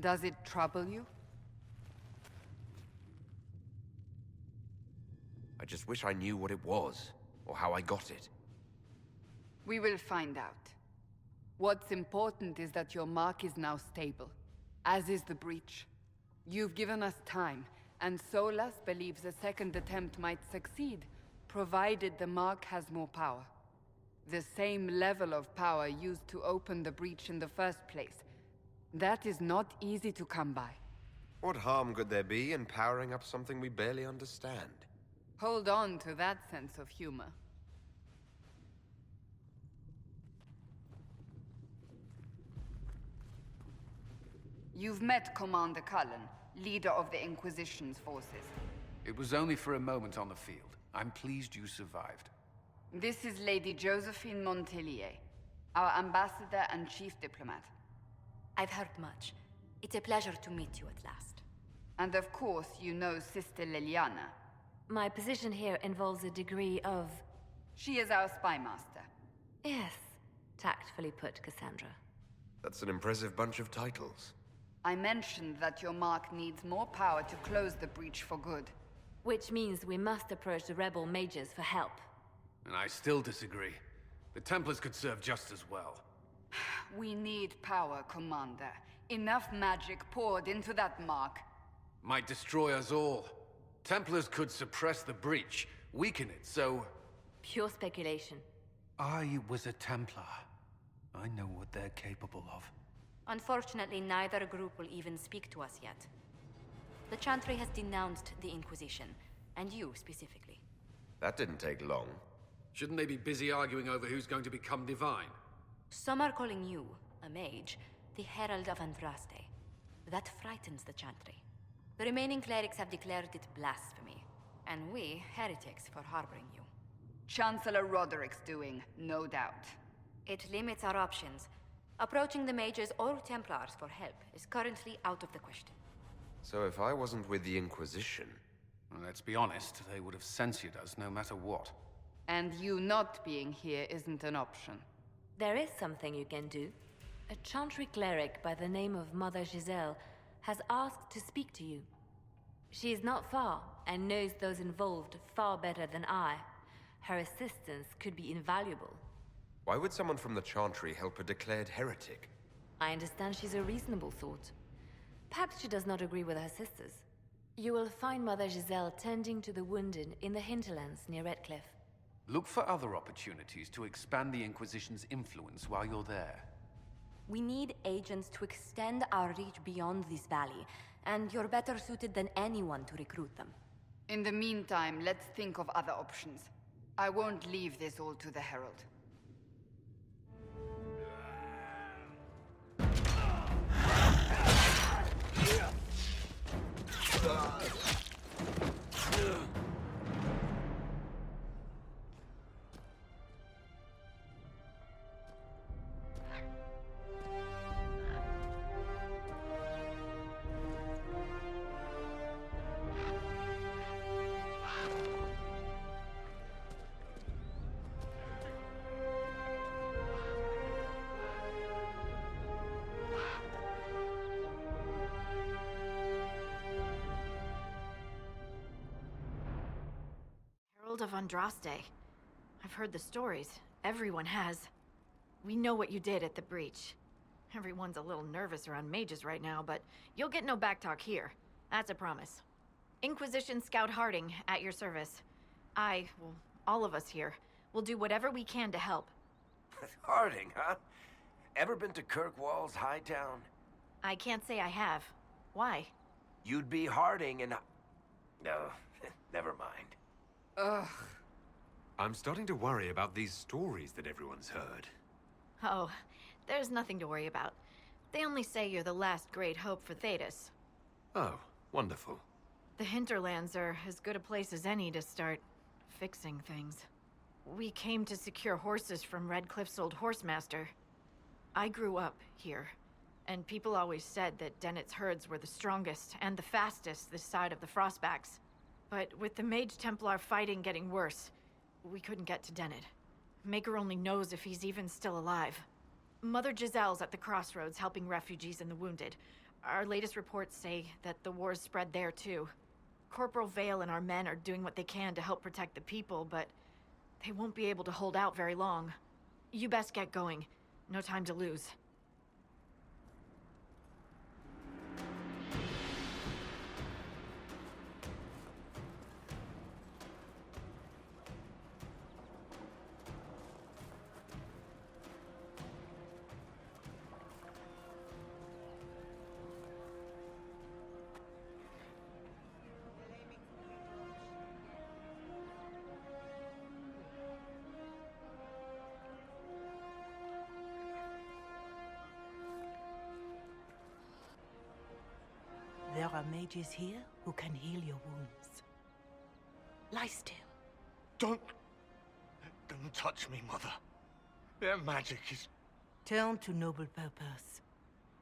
Does it trouble you? I just wish I knew what it was, or how I got it. We will find out. What's important is that your mark is now stable, as is the breach. You've given us time, and Solas believes a second attempt might succeed, provided the mark has more power. The same level of power used to open the breach in the first place. That is not easy to come by. What harm could there be in powering up something we barely understand? Hold on to that sense of humor. You've met Commander Cullen, leader of the Inquisition's forces. It was only for a moment on the field. I'm pleased you survived. This is Lady Josephine Montelier, our ambassador and chief diplomat. I've heard much. It's a pleasure to meet you at last. And of course, you know Sister Liliana. My position here involves a degree of... She is our spy master. Yes, tactfully put, Cassandra. That's an impressive bunch of titles. I mentioned that your mark needs more power to close the breach for good. Which means we must approach the rebel mages for help. And I still disagree. The Templars could serve just as well. We need power, Commander. Enough magic poured into that mark. Might destroy us all. Templars could suppress the breach, weaken it, so... Pure speculation. I was a Templar. I know what they're capable of. Unfortunately, neither group will even speak to us yet. The Chantry has denounced the Inquisition, and you specifically. That didn't take long. Shouldn't they be busy arguing over who's going to become divine? Some are calling you, a mage, the Herald of Andraste. That frightens the Chantry. The remaining clerics have declared it blasphemy, and we, heretics, for harboring you. Chancellor Roderick's doing, no doubt. It limits our options. Approaching the mages or Templars for help is currently out of the question. So if I wasn't with the Inquisition... Well, let's be honest, they would have censured us no matter what. And you not being here isn't an option. There is something you can do. A Chantry cleric by the name of Mother Giselle has asked to speak to you. She is not far, and knows those involved far better than I. Her assistance could be invaluable. Why would someone from the Chantry help a declared heretic? I understand she's a reasonable sort. Perhaps she does not agree with her sisters. You will find Mother Giselle tending to the wounded in the hinterlands near Redcliffe. Look for other opportunities to expand the Inquisition's influence while you're there. We need agents to extend our reach beyond this valley, and you're better suited than anyone to recruit them. In the meantime, let's think of other options. I won't leave this all to the Herald. Of Andraste. I've heard the stories. Everyone has. We know what you did at the breach. Everyone's a little nervous around mages right now, but you'll get no backtalk here. That's a promise. Inquisition Scout Harding, at your service. All of us here, will do whatever we can to help. Harding, huh? Ever been to Kirkwall's Hightown? I can't say I have. Why? You'd be Harding and... No, never mind. Ugh. I'm starting to worry about these stories that everyone's heard. Oh, there's nothing to worry about. They only say you're the last great hope for Thedas. Oh, wonderful. The hinterlands are as good a place as any to start fixing things. We came to secure horses from Redcliffe's old horsemaster. I grew up here, and people always said that Dennett's herds were the strongest and the fastest this side of the Frostbacks. But with the Mage Templar fighting getting worse, we couldn't get to Dennett. Maker only knows if he's even still alive. Mother Giselle's at the crossroads helping refugees and the wounded. Our latest reports say that the war's spread there too. Corporal Vale and our men are doing what they can to help protect the people, but they won't be able to hold out very long. You best get going. No time to lose. There are mages here who can heal your wounds. Lie still. Don't touch me, Mother. Their magic is... Turn to noble purpose.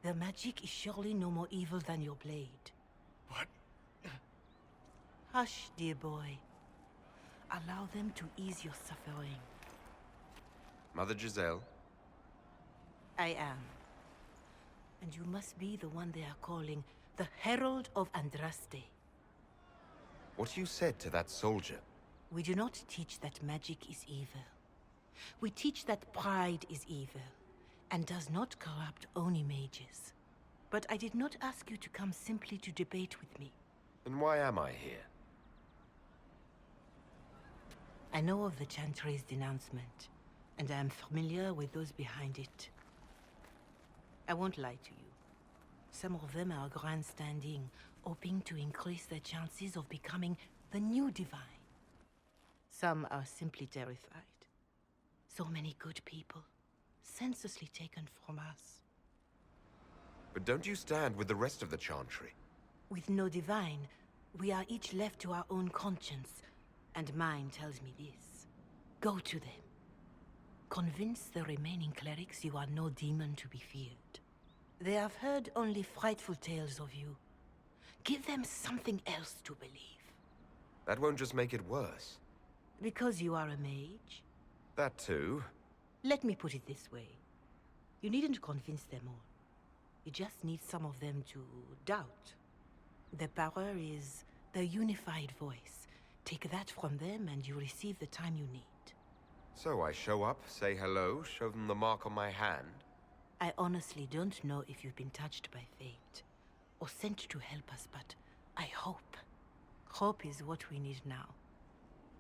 Their magic is surely no more evil than your blade. But... Hush, dear boy. Allow them to ease your suffering. Mother Giselle? I am. And you must be the one they are calling the Herald of Andraste. What you said to that soldier? We do not teach that magic is evil. We teach that pride is evil, and does not corrupt only mages. But I did not ask you to come simply to debate with me. And why am I here? I know of the Chantry's denouncement, and I am familiar with those behind it. I won't lie to you. Some of them are grandstanding, hoping to increase their chances of becoming the new divine. Some are simply terrified. So many good people, senselessly taken from us. But don't you stand with the rest of the Chantry? With no divine, we are each left to our own conscience, and mine tells me this. Go to them. Convince the remaining clerics you are no demon to be feared. They have heard only frightful tales of you. Give them something else to believe. That won't just make it worse. Because you are a mage? That too. Let me put it this way. You needn't convince them all. You just need some of them to doubt. Their power is their unified voice. Take that from them and you receive the time you need. So I show up, say hello, show them the mark on my hand. I honestly don't know if you've been touched by fate, or sent to help us, but I hope. Hope is what we need now.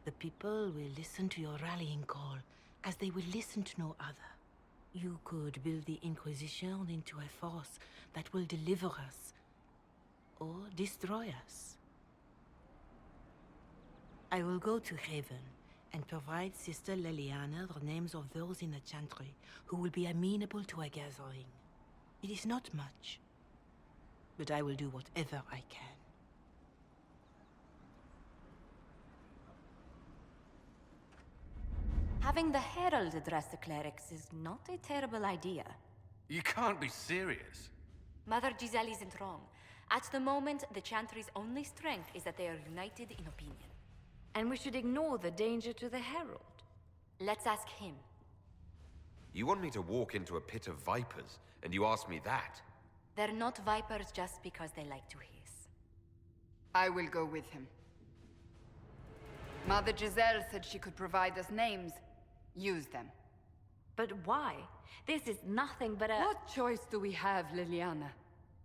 The people will listen to your rallying call, as they will listen to no other. You could build the Inquisition into a force that will deliver us, or destroy us. I will go to Haven, and provide Sister Leliana the names of those in the Chantry who will be amenable to a gathering. It is not much, but I will do whatever I can. Having the Herald address the clerics is not a terrible idea. You can't be serious. Mother Giselle isn't wrong. At the moment, the Chantry's only strength is that they are united in opinion. And we should ignore the danger to the Herald. Let's ask him. You want me to walk into a pit of vipers, and you ask me that? They're not vipers just because they like to hiss. I will go with him. Mother Giselle said she could provide us names. Use them. But why? This is nothing but a... What choice do we have, Liliana?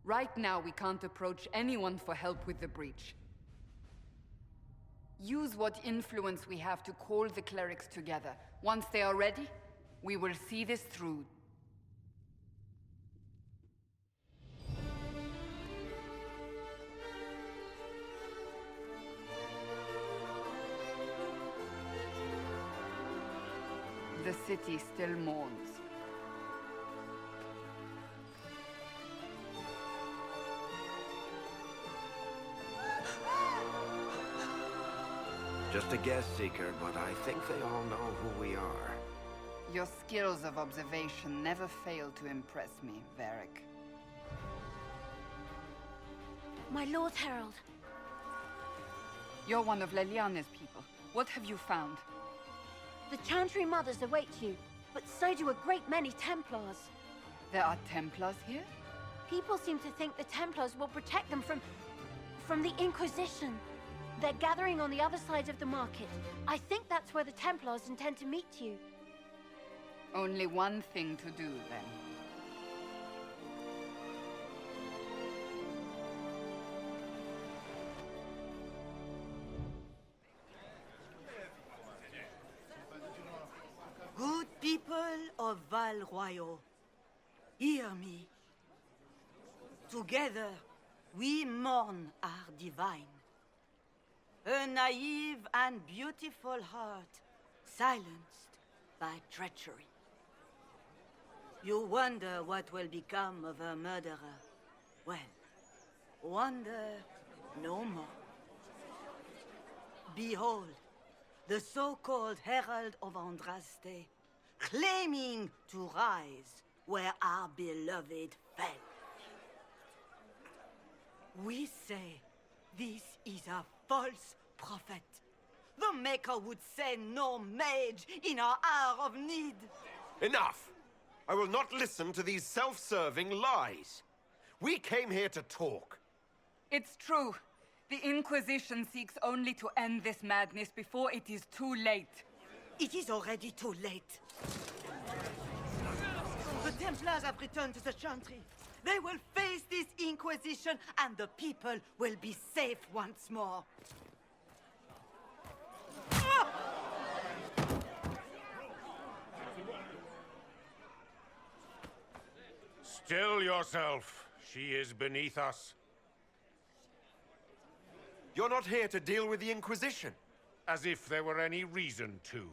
Right now, we can't approach anyone for help with the breach. Use what influence we have to call the clerics together. Once they are ready, we will see this through. The city still mourns. Just a guess, Seeker, but I think they all know who we are. Your skills of observation never fail to impress me, Varric. My Lord Herald. You're one of Leliana's people. What have you found? The Chantry Mothers await you, but so do a great many Templars. There are Templars here? People seem to think the Templars will protect them from the Inquisition. They're gathering on the other side of the market. I think that's where the Templars intend to meet you. Only one thing to do, then. Good people of Val Royal, hear me. Together, we mourn our divine. A naive and beautiful heart, silenced by treachery. You wonder what will become of a murderer. Well, wonder no more. Behold, the so-called Herald of Andraste, claiming to rise where our beloved fell. We say this is a false prophet. The Maker would send no mage in our hour of need. Enough! I will not listen to these self-serving lies. We came here to talk. It's true. The Inquisition seeks only to end this madness before it is too late. It is already too late. The Templars have returned to the Chantry. They will face this Inquisition, and the people will be safe once more. Still yourself. She is beneath us. You're not here to deal with the Inquisition. As if there were any reason to.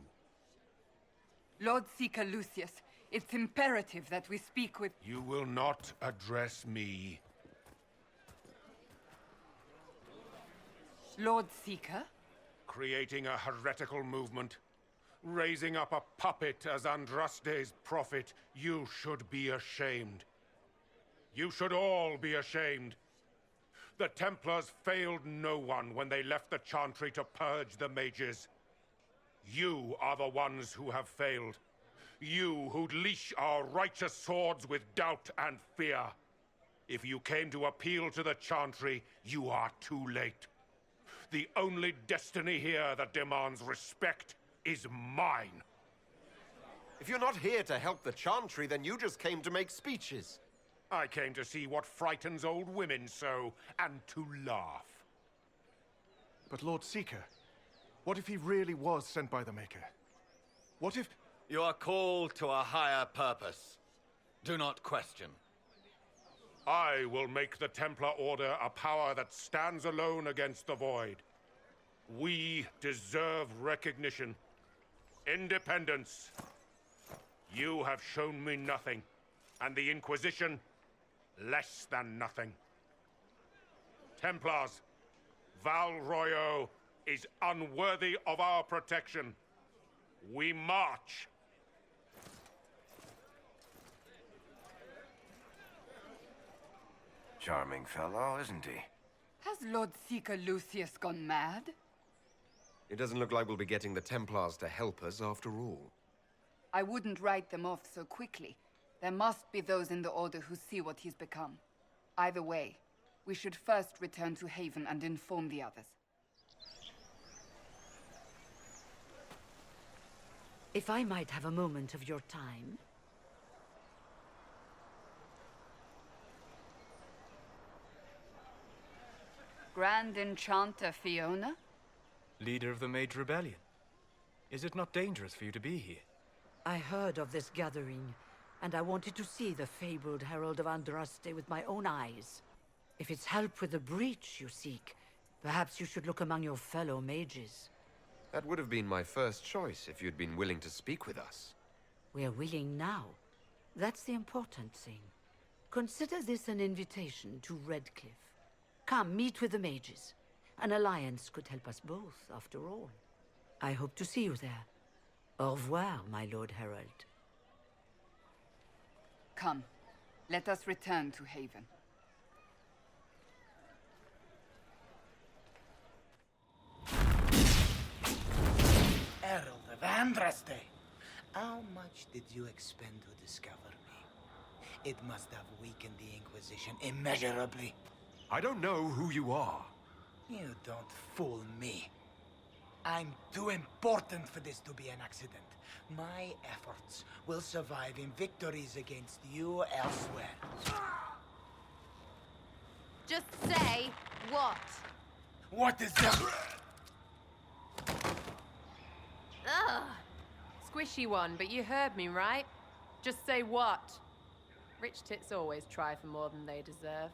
Lord Seeker Lucius, it's imperative that we speak with... You will not address me. Lord Seeker? Creating a heretical movement. Raising up a puppet as Andraste's prophet. You should be ashamed. You should all be ashamed. The Templars failed no one when they left the Chantry to purge the mages. You are the ones who have failed. You who'd leash our righteous swords with doubt and fear. If you came to appeal to the Chantry, you are too late. The only destiny here that demands respect is mine. If you're not here to help the Chantry, then you just came to make speeches. I came to see what frightens old women so, and to laugh. But Lord Seeker, what if he really was sent by the Maker? What if... You are called to a higher purpose. Do not question. I will make the Templar Order a power that stands alone against the Void. We deserve recognition. Independence. You have shown me nothing, and the Inquisition, less than nothing. Templars, Val Royal is unworthy of our protection. We march. Charming fellow, isn't he? Has Lord Seeker Lucius gone mad? It doesn't look like we'll be getting the Templars to help us after all. I wouldn't write them off so quickly. There must be those in the Order who see what he's become. Either way, we should first return to Haven and inform the others. If I might have a moment of your time. Grand Enchanter Fiona? Leader of the Mage Rebellion. Is it not dangerous for you to be here? I heard of this gathering, and I wanted to see the fabled Herald of Andraste with my own eyes. If it's help with the breach you seek, perhaps you should look among your fellow mages. That would have been my first choice if you'd been willing to speak with us. We're willing now. That's the important thing. Consider this an invitation to Redcliffe. Come, meet with the mages. An alliance could help us both, after all. I hope to see you there. Au revoir, my Lord Herald. Come, let us return to Haven. Herald of Andraste. How much did you expend to discover me? It must have weakened the Inquisition immeasurably. I don't know who you are. You don't fool me. I'm too important for this to be an accident. My efforts will survive in victories against you elsewhere. Just say what? What is that? Ugh. Squishy one, but you heard me, right? Just say what? Rich tits always try for more than they deserve.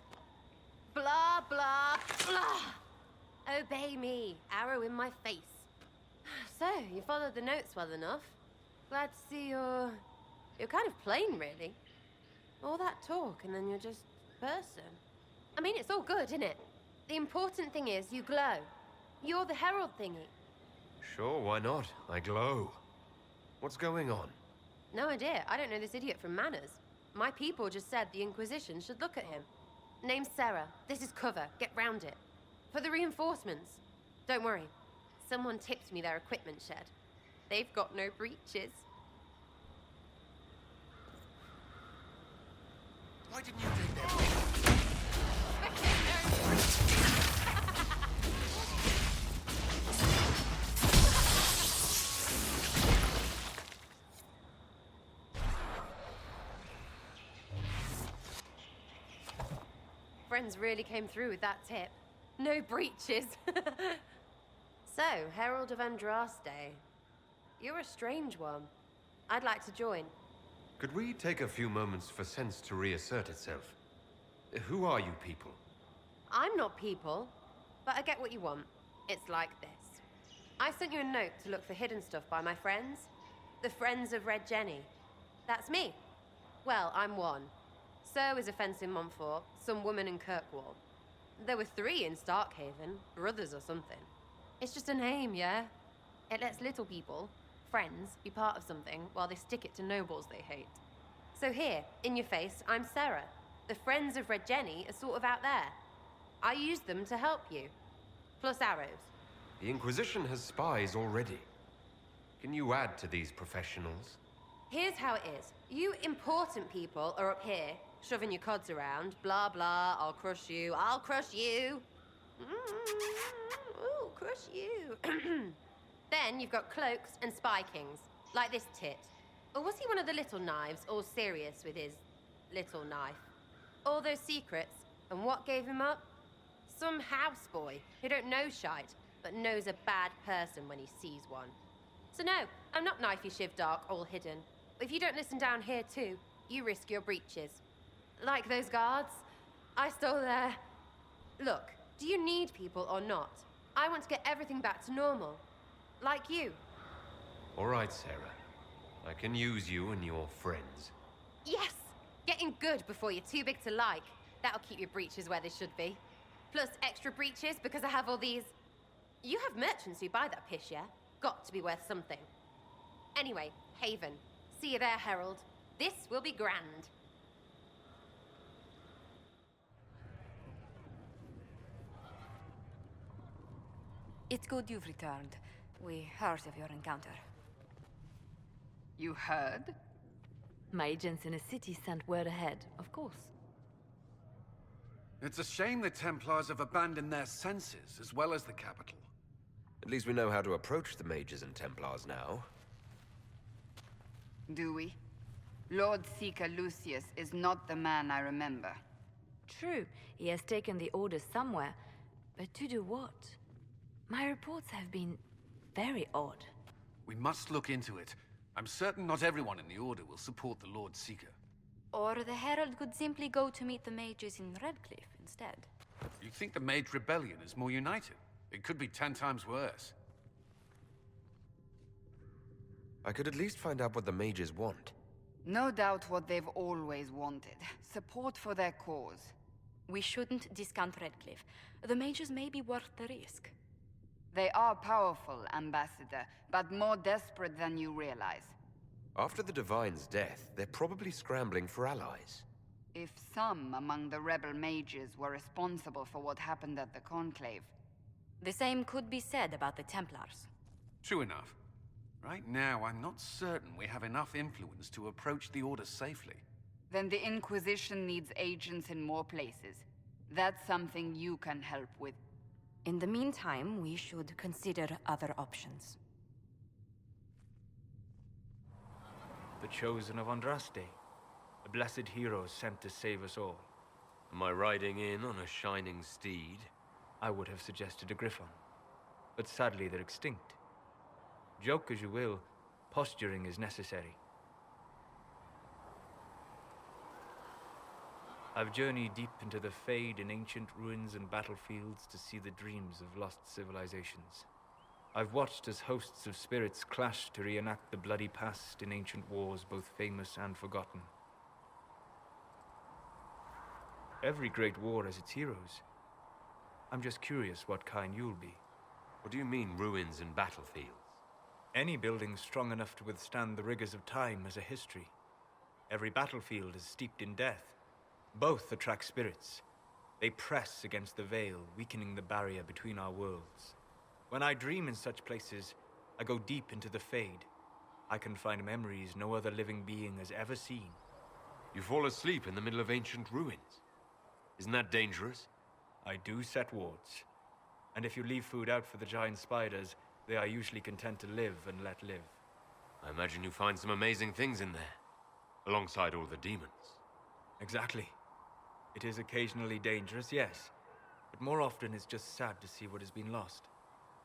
Blah, blah, blah! Obey me. Arrow in my face. So, you followed the notes well enough. Glad to see you're kind of plain, really. All that talk, and then you're just person. I mean, it's all good, isn't it? The important thing is you glow. You're the herald thingy. Sure, why not? I glow. What's going on? No idea. I don't know this idiot from Manners. My people just said the Inquisition should look at him. Name's Sarah. This is cover. Get round it. For the reinforcements. Don't worry. Someone tipped me their equipment shed. They've got no breaches. Why didn't you take them? Friends really came through with that tip. No breaches. So, Herald of Andraste. You're a strange one. I'd like to join. Could we take a few moments for sense to reassert itself? Who are you people? I'm not people, but I get what you want. It's like this. I sent you a note to look for hidden stuff by my friends. The Friends of Red Jenny. That's me. Well, I'm one. So is a fence in Montfort, some woman in Kirkwall. There were 3 in Starkhaven, brothers or something. It's just a name, yeah? It lets little people, friends, be part of something while they stick it to nobles they hate. So here, in your face, I'm Sarah. The Friends of Red Jenny are sort of out there. I use them to help you. Plus arrows. The Inquisition has spies already. Can you add to these professionals? Here's how it is. You important people are up here, shoving your cods around. Blah, blah, I'll crush you, I'll crush you. Ooh, crush you. Then you've got cloaks and spy kings, like this tit. Or was he one of the little knives, all serious with his little knife? All those secrets, and what gave him up? Some houseboy who don't know shite, but knows a bad person when he sees one. So no, I'm not knifey shiv dark, all hidden. If you don't listen down here too, you risk your breeches. Like those guards, I stole their... Look, do you need people or not? I want to get everything back to normal. Like you. All right, Sarah. I can use you and your friends. Yes! Getting good before you're too big to like. That'll keep your breeches where they should be. Plus extra breeches because I have all these... You have merchants who buy that pish, yeah? Got to be worth something. Anyway, Haven. See you there, Herald. This will be grand. It's good you've returned. We heard of your encounter. You heard? My agents in a city sent word ahead, of course. It's a shame the Templars have abandoned their senses, as well as the capital. At least we know how to approach the mages and Templars now. Do we? Lord Seeker Lucius is not the man I remember. True, he has taken the orders somewhere, but to do what? My reports have been very odd. We must look into it. I'm certain not everyone in the Order will support the Lord Seeker. Or the Herald could simply go to meet the mages in Redcliffe instead. You think the Mage Rebellion is more united? It could be 10 times worse. I could at least find out what the mages want. No doubt what they've always wanted. Support for their cause. We shouldn't discount Redcliffe. The mages may be worth the risk. They are powerful, Ambassador, but more desperate than you realize. After the Divine's death, they're probably scrambling for allies. If some among the rebel mages were responsible for what happened at the Conclave... The same could be said about the Templars. True enough. Right now, I'm not certain we have enough influence to approach the Order safely. Then the Inquisition needs agents in more places. That's something you can help with. In the meantime, we should consider other options. The Chosen of Andraste. A blessed hero sent to save us all. Am I riding in on a shining steed? I would have suggested a griffon. But sadly they're extinct. Joke as you will, posturing is necessary. I've journeyed deep into the Fade in ancient ruins and battlefields to see the dreams of lost civilizations. I've watched as hosts of spirits clash to reenact the bloody past in ancient wars, both famous and forgotten. Every great war has its heroes. I'm just curious what kind you'll be. What do you mean, ruins and battlefields? Any building strong enough to withstand the rigors of time has a history. Every battlefield is steeped in death. Both attract spirits. They press against the veil, weakening the barrier between our worlds. When I dream in such places, I go deep into the Fade. I can find memories no other living being has ever seen. You fall asleep in the middle of ancient ruins. Isn't that dangerous? I do set wards. And if you leave food out for the giant spiders, they are usually content to live and let live. I imagine you find some amazing things in there, alongside all the demons. Exactly. It is occasionally dangerous, yes. But more often it's just sad to see what has been lost.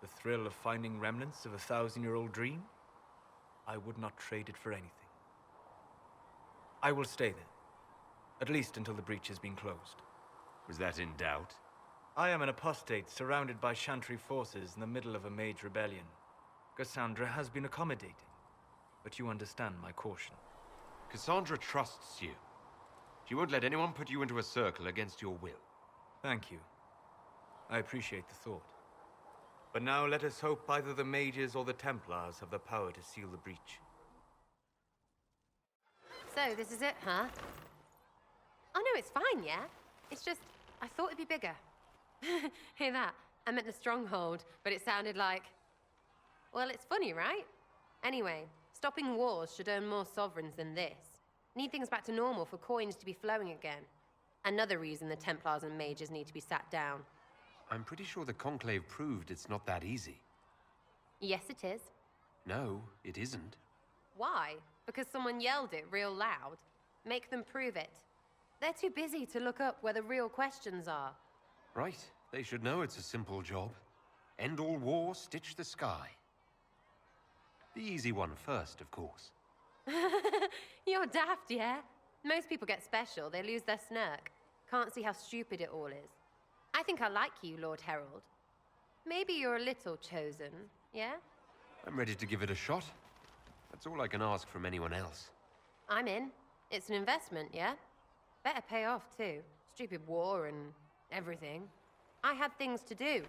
The thrill of finding remnants of a 1,000-year-old dream? I would not trade it for anything. I will stay there. At least until the breach has been closed. Was that in doubt? I am an apostate surrounded by Chantry forces in the middle of a mage rebellion. Cassandra has been accommodating, but you understand my caution. Cassandra trusts you. She won't let anyone put you into a circle against your will. Thank you. I appreciate the thought. But now let us hope either the mages or the Templars have the power to seal the breach. So, this is it, huh? Oh no, it's fine, yeah? It's just, I thought it'd be bigger. Hear that? I meant the stronghold, but it sounded like... Well, it's funny, right? Anyway, stopping wars should earn more sovereigns than this. Need things back to normal for coins to be flowing again. Another reason the Templars and mages need to be sat down. I'm pretty sure the Conclave proved it's not that easy. Yes, it is. No, it isn't. Why? Because someone yelled it real loud? Make them prove it. They're too busy to look up where the real questions are. Right. They should know it's a simple job. End all war, stitch the sky. The easy one first, of course. You're daft, yeah? Most people get special, they lose their smirk. Can't see how stupid it all is. I think I like you, Lord Herald. Maybe you're a little chosen, yeah? I'm ready to give it a shot. That's all I can ask from anyone else. I'm in. It's an investment, yeah? Better pay off, too. Stupid war and everything. I had things to do.